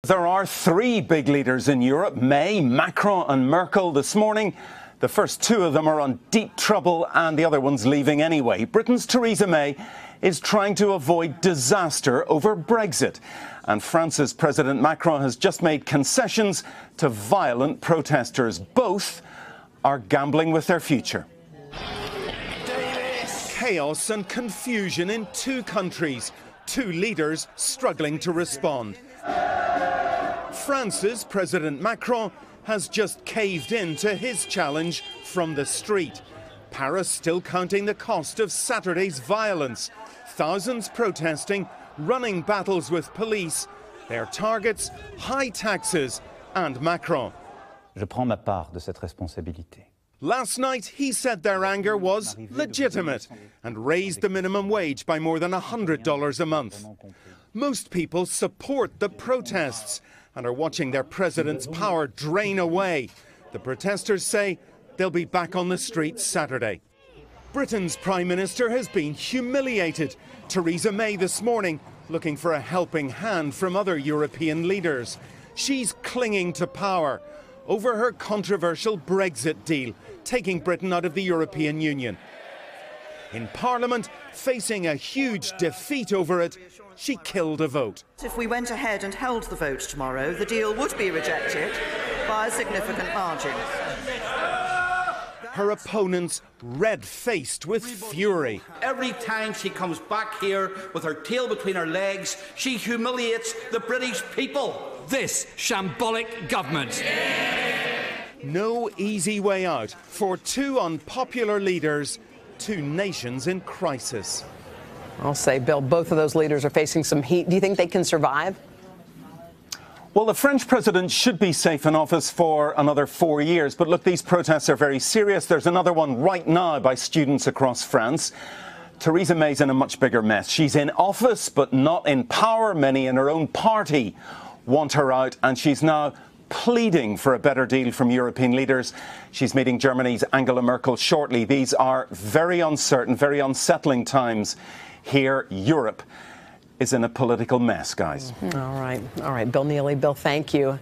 There are three big leaders in Europe, May, Macron and Merkel this morning. The first two of them are on deep trouble and the other one's leaving anyway. Britain's Theresa May is trying to avoid disaster over Brexit. And France's President Macron has just made concessions to violent protesters. Both are gambling with their future. Chaos and confusion in two countries. Two leaders struggling to respond. France's President Macron has just caved in to his challenge from the street. Paris still counting the cost of Saturday's violence. Thousands protesting, running battles with police. Their targets, high taxes and Macron. Je prends ma part de cette responsabilité. Last night, he said their anger was legitimate and raised the minimum wage by more than $100 a month. Most people support the protests and are watching their president's power drain away. The protesters say they'll be back on the streets Saturday. Britain's Prime Minister has been humiliated. Theresa May this morning looking for a helping hand from other European leaders. She's clinging to power over her controversial Brexit deal, taking Britain out of the European Union. In Parliament, facing a huge defeat over it, she killed a vote. If we went ahead and held the vote tomorrow, the deal would be rejected by a significant margin. Her opponents red-faced with fury. Every time she comes back here with her tail between her legs, she humiliates the British people. This shambolic government. No easy way out for two unpopular leaders, two nations in crisis. I'll say, Bill, both of those leaders are facing some heat. Do you think they can survive? Well, the French president should be safe in office for another 4 years. But look, these protests are very serious. There's another one right now by students across France. Theresa May's in a much bigger mess. She's in office, but not in power. Many in her own party want her out, and she's now pleading for a better deal from European leaders. She's meeting Germany's Angela Merkel shortly. These are very uncertain, very unsettling times here. Europe is in a political mess, guys. All right. Bill Neely. Bill, thank you.